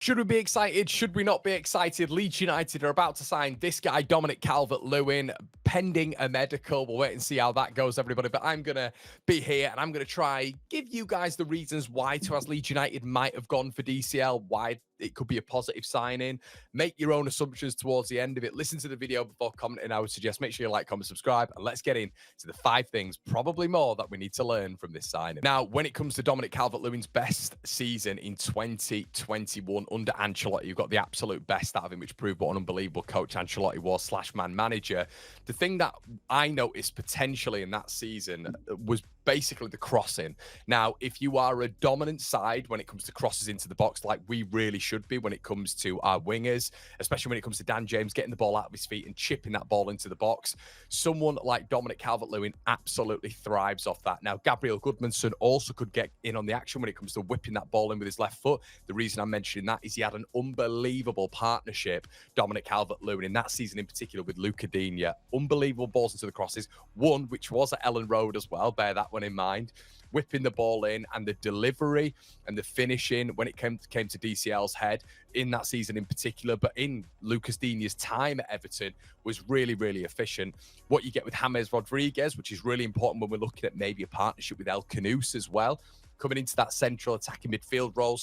Should we be excited? Should we not be excited? Leeds United are about to sign this guy, Dominic Calvert-Lewin, pending a medical. We'll wait and see how that goes, everybody. But I'm going to be here and I'm going to try give you guys the reasons why as Leeds United might have gone for DCL, why it could be a positive signing. Make your own assumptions towards the end of it. Listen to the video before commenting. I would suggest make sure you like, comment, subscribe, and let's get into the 5 things, probably more, that we need to learn from this signing. Now, when it comes to Dominic Calvert-Lewin's best season in 2021 under Ancelotti, you've got the absolute best out of him, which proved what an unbelievable coach Ancelotti was / man manager. The thing that I noticed potentially in that season was basically the crossing. Now, if you are a dominant side when it comes to crosses into the box, like we really should be when it comes to our wingers, especially when it comes to Dan James getting the ball out of his feet and chipping that ball into the box, someone like Dominic Calvert-Lewin absolutely thrives off that. Now, Gabriel Goodmanson also could get in on the action when it comes to whipping that ball in with his left foot. The reason I'm mentioning that is he had an unbelievable partnership, Dominic Calvert-Lewin, in that season in particular with Luca Digne. Unbelievable balls into the crosses. One, which was at Elland Road as well, bear that one in mind, whipping the ball in, and the delivery and the finishing when it came to DCL's head in that season in particular, but in Lucas Digne's time at Everton, was really, really efficient. What you get with James Rodriguez, which is really important when we're looking at maybe a partnership with El Canouse as well, coming into that central attacking midfield role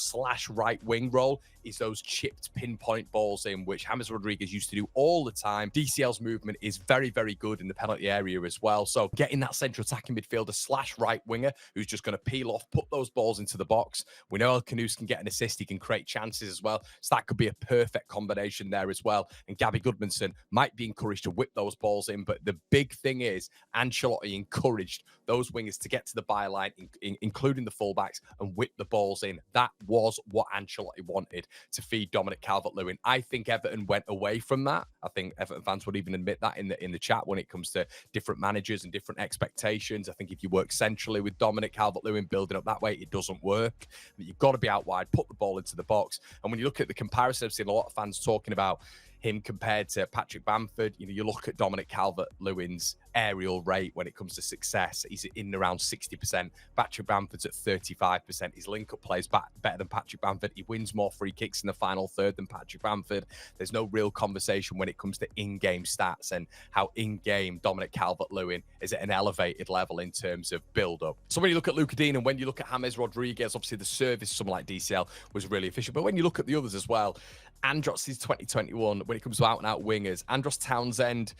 / right wing role, is those chipped pinpoint balls in, which James Rodriguez used to do all the time. DCL's movement is very, very good in the penalty area as well. So getting that central attacking midfielder / right winger who's just going to peel off, put those balls into the box. We know El Canouse can get an assist. He can create chances as well. So that could be a perfect combination there as well. And Gabby Goodmanson might be encouraged to whip those balls in. But the big thing is Ancelotti encouraged those wingers to get to the byline, including the fullbacks, and whip the balls in. That was what Ancelotti wanted to feed Dominic Calvert-Lewin. I think Everton went away from that. I think Everton fans would even admit that in the chat when it comes to different managers and different expectations. I think if you work centrally with Dominic Calvert-Lewin, building up that way, it doesn't work. You've got to be out wide, put the ball into the box. And when you look at the comparison, I've seen a lot of fans talking about him compared to Patrick Bamford. You know, you look at Dominic Calvert-Lewin's aerial rate when it comes to success, he's in around 60%. Patrick Bamford's at 35%. His link-up plays better than Patrick Bamford. He wins more free kicks in the final third than Patrick Bamford. There's no real conversation when it comes to in-game stats and how in-game Dominic Calvert-Lewin is at an elevated level in terms of build-up. So when you look at Luca Digne and when you look at James Rodriguez, obviously the service, someone like DCL, was really efficient. But when you look at the others as well, Andros is 2021 when it comes to out-and-out wingers. Andros Townsend,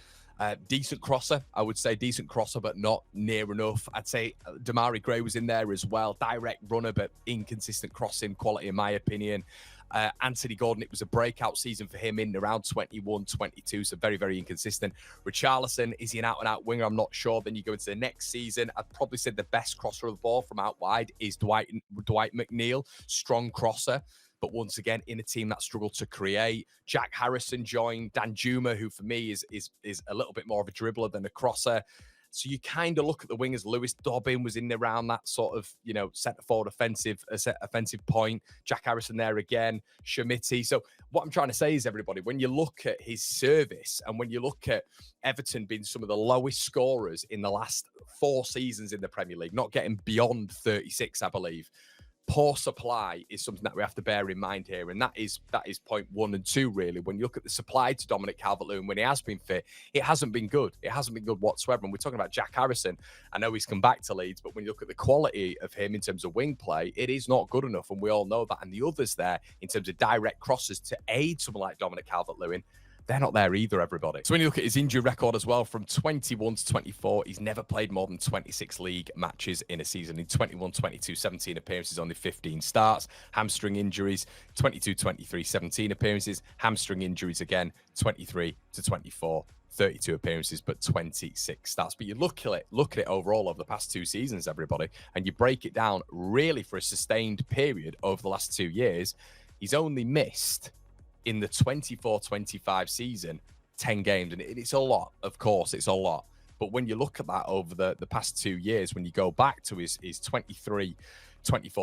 decent crosser, I would say. Decent crosser, but not near enough. I'd say Damari Gray was in there as well. Direct runner, but inconsistent crossing quality, in my opinion. Anthony Gordon, it was a breakout season for him in around 21, 22, so very, very inconsistent. Richarlison, is he an out-and-out winger? I'm not sure. Then you go into the next season. I'd probably say the best crosser of the ball from out wide is Dwight McNeil. Strong crosser, but once again, in a team that struggled to create. Jack Harrison joined. Danjuma, who for me is a little bit more of a dribbler than a crosser. So you kind of look at the wingers. Lewis Dobbin was in around that sort of, you know, centre-forward offensive point. Jack Harrison there again. Shamiti. So what I'm trying to say is, everybody, when you look at his service and when you look at Everton being some of the lowest scorers in the last 4 seasons in the Premier League, not getting beyond 36, I believe, poor supply is something that we have to bear in mind here. And that is point 1 and 2, really. When you look at the supply to Dominic Calvert-Lewin, when he has been fit, it hasn't been good. It hasn't been good whatsoever. And we're talking about Jack Harrison. I know he's come back to Leeds, but when you look at the quality of him in terms of wing play, it is not good enough. And we all know that. And the others there, in terms of direct crosses to aid someone like Dominic Calvert-Lewin, they're not there either, everybody. So when you look at his injury record as well, from 21 to 24, he's never played more than 26 league matches in a season. In 21, 22, 17 appearances, only 15 starts. Hamstring injuries, 22, 23, 17 appearances. Hamstring injuries again, 23 to 24. 32 appearances, but 26 starts. But you look at it overall over the past 2 seasons, everybody, and you break it down really for a sustained period over the last 2 years, he's only missed in the 24-25 season 10 games. And it's a lot, of course, it's a lot. But when you look at that over the past 2 years, when you go back to his 23-24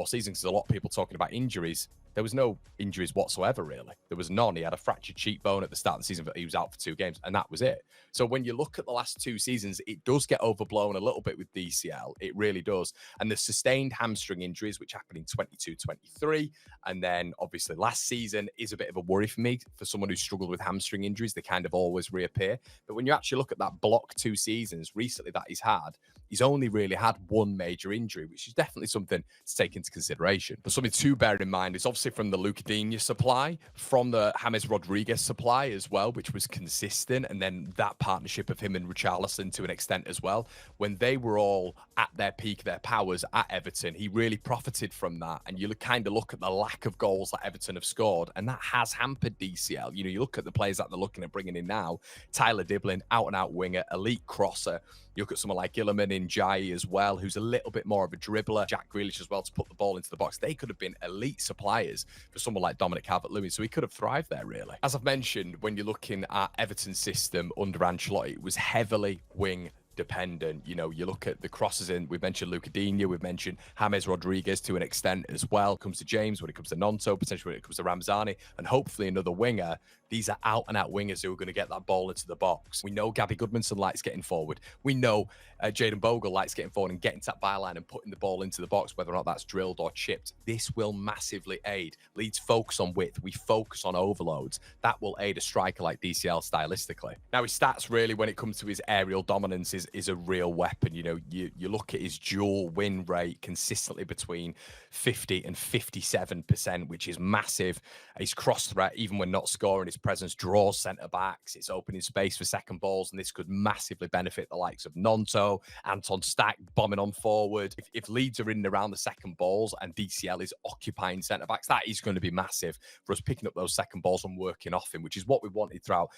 season, because a lot of people talking about injuries, there was no injuries whatsoever, really. There was none. He had a fractured cheekbone at the start of the season, but he was out for 2 games, and that was it. So when you look at the last 2 seasons, it does get overblown a little bit with DCL. It really does. And the sustained hamstring injuries, which happened in 22-23, and then obviously last season is a bit of a worry for me. For someone who struggled with hamstring injuries, they kind of always reappear. But when you actually look at that block 2 seasons recently that he's had, he's only really had 1 major injury, which is definitely something to take into consideration. But something to bear in mind is obviously from the Lucadinha supply, from the James Rodriguez supply as well, which was consistent, and then that partnership of him and Richarlison to an extent as well. When they were all at their peak, their powers at Everton, he really profited from that. And you kind of look at the lack of goals that Everton have scored, and that has hampered DCL. You know, you look at the players that they're looking at bringing in now, Tyler Diblin, out-and-out winger, elite crosser. You look at someone like Ingame in Jai as well, who's a little bit more of a dribbler. Jack Grealish as well to put the ball into the box. They could have been elite suppliers for someone like Dominic Calvert-Lewin, so he could have thrived there, really. As I've mentioned, when you're looking at Everton's system under Ancelotti, it was heavily wing dependent. You know, you look at the crosses in, we've mentioned Lucadinha, we've mentioned James Rodriguez to an extent as well. When it comes to James, when it comes to Nonto, potentially when it comes to Ramzani, and hopefully another winger. These are out-and-out wingers who are going to get that ball into the box. We know Gabby Goodmanson likes getting forward. We know Jayden Bogle likes getting forward and getting to that byline and putting the ball into the box, whether or not that's drilled or chipped. This will massively aid. Leeds focus on width. We focus on overloads. That will aid a striker like DCL stylistically. Now, his stats really, when it comes to his aerial dominance, is a real weapon. You know, you look at his dual win rate consistently between 50 and 57%, which is massive. His cross threat, even when not scoring, his presence draws centre-backs. It's opening space for second balls, and this could massively benefit the likes of Nonto, Anton Stack bombing on forward. If Leeds are in and around the second balls and DCL is occupying centre-backs, that is going to be massive for us picking up those second balls and working off him, which is what we wanted throughout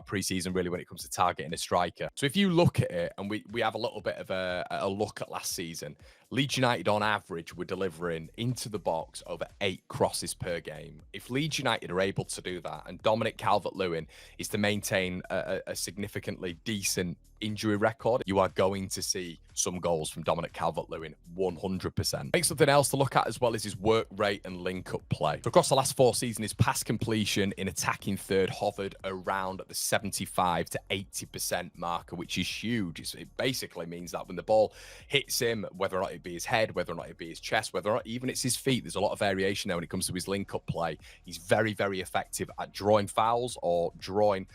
pre-season, really, when it comes to targeting a striker. So if you look at it, and we have a little bit of a look at last season, Leeds United on average were delivering into the box over 8 crosses per game. If Leeds United are able to do that, and Dominic Calvert-Lewin is to maintain a significantly decent injury record, you are going to see some goals from Dominic Calvert-Lewin, 100%. I think something else to look at as well is his work rate and link-up play. So across the last 4 seasons, his pass completion in attacking third hovered around the 75 to 80% marker, which is huge. It basically means that when the ball hits him, whether or not it be his head, whether or not it be his chest, whether or not even it's his feet, there's a lot of variation there when it comes to his link-up play. He's very, very effective at drawing fouls or drawing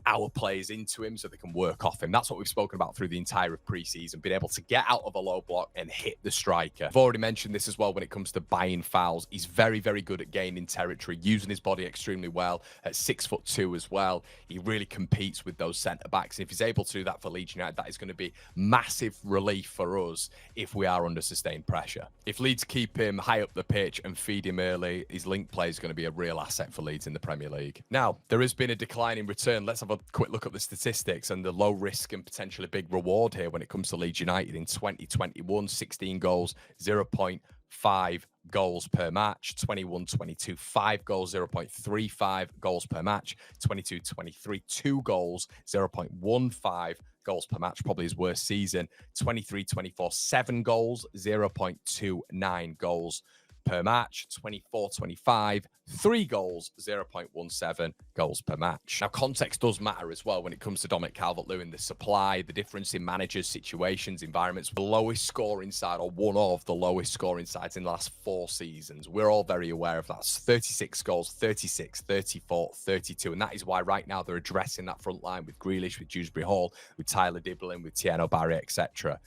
our players into him so they can work off him. That's what we've spoken about through the entire of pre-season, being able to get out of a low block and hit the striker. I've already mentioned this as well when it comes to buying fouls. He's very, very good at gaining territory, using his body extremely well at 6'2" as well. He really competes with those centre-backs. And if he's able to do that for Leeds United, that is going to be massive relief for us if we are under sustained pressure. If Leeds keep him high up the pitch and feed him early, his link play is going to be a real asset for Leeds in the Premier League. Now, there has been a decline in return. Let's have a quick look at the statistics and the low risk and potentially big reward here when it comes to Leeds United. In 2021, 16 goals, 0.5 goals per match. 21-22, 5 goals, 0.35 goals per match. 22-23, 2 goals, 0.15 goals per match, probably his worst season. 23-24, 7 goals, 0.29 goals per match. 24-25, 3 goals, 0.17 goals per match. Now, context does matter as well when it comes to Dominic Calvert-Lewin. The supply, the difference in managers, situations, environments. The lowest scoring side, or one of the lowest scoring sides in the last 4 seasons. We're all very aware of that. 36 goals, 36, 34, 32. And that is why right now they're addressing that front line with Grealish, with Dewsbury Hall, with Tyler Diblin, with Tieno Barry, etc.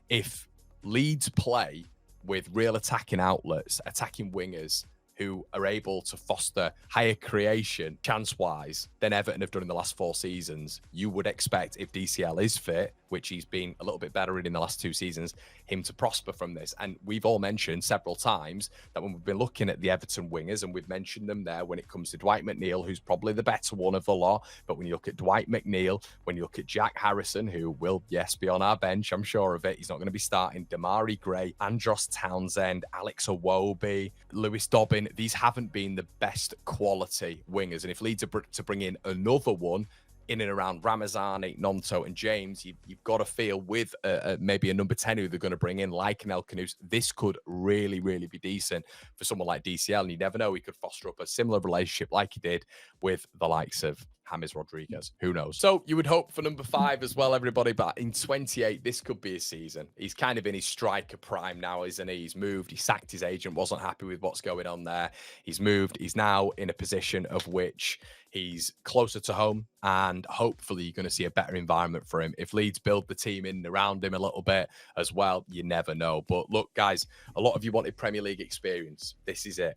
If Leeds play with real attacking outlets, attacking wingers who are able to foster higher creation chance-wise than Everton have done in the last 4 seasons, you would expect, if DCL is fit, which he's been a little bit better in the last 2 seasons, him to prosper from this. And we've all mentioned several times that when we've been looking at the Everton wingers, and we've mentioned them there when it comes to Dwight McNeil, who's probably the better one of the lot, but when you look at Dwight McNeil, when you look at Jack Harrison, who will, yes, be on our bench, I'm sure of it, he's not going to be starting, Damari Gray, Andros Townsend, Alex Iwobi, Lewis Dobbin, these haven't been the best quality wingers. And if Leeds are to bring in another one, in and around Ramazani, Nonto, and James, you've got to feel with maybe a number 10 who they're going to bring in, like an El Kanous, this could really, really be decent for someone like DCL. And you never know, he could foster up a similar relationship like he did with the likes of James Rodriguez. Who knows? So you would hope for number 5 as well, everybody. But in 28, this could be a season. He's kind of in his striker prime now, isn't he? He's moved. He sacked his agent, wasn't happy with what's going on there. He's moved. He's now in a position of which he's closer to home, and hopefully you're going to see a better environment for him. If Leeds build the team in and around him a little bit as well, you never know. But look, guys, a lot of you wanted Premier League experience. This is it.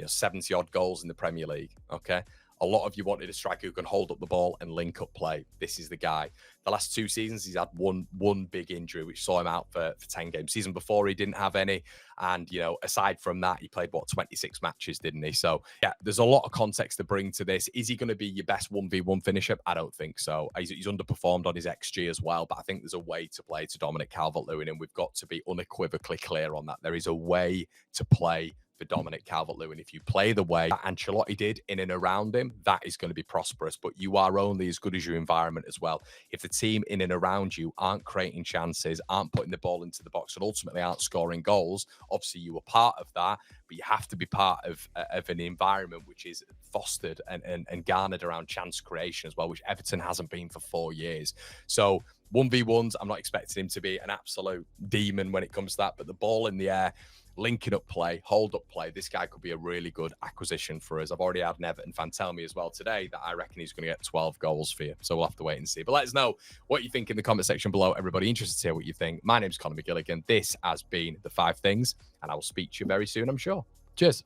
70 odd goals in the Premier League. Okay. A lot of you wanted a striker who can hold up the ball and link up play. This is the guy. The last 2 seasons, he's had one big injury, which saw him out for 10 games. Season before, he didn't have any. And, aside from that, he played, 26 matches, didn't he? So, yeah, there's a lot of context to bring to this. Is he going to be your best 1v1 finisher? I don't think so. He's underperformed on his XG as well, but I think there's a way to play to Dominic Calvert-Lewin, and we've got to be unequivocally clear on that. There is a way to play for Dominic Calvert-Lewin. If you play the way that Ancelotti did in and around him, that is going to be prosperous. But you are only as good as your environment as well. If the team in and around you aren't creating chances, aren't putting the ball into the box, and ultimately aren't scoring goals, obviously you were part of that, but you have to be part of an environment which is fostered and garnered around chance creation as well, which Everton hasn't been for 4 years. So 1v1s, I'm not expecting him to be an absolute demon when it comes to that, but the ball in the air, linking up play, hold up play, this guy could be a really good acquisition for us. I've already had an Everton fan tell me as well today that I reckon he's going to get 12 goals for you. So we'll have to wait and see. But let us know what you think in the comment section below, everybody. Interested to hear what you think. My name's Conor McGilligan. This has been The 5 Things, and I will speak to you very soon, I'm sure. Cheers.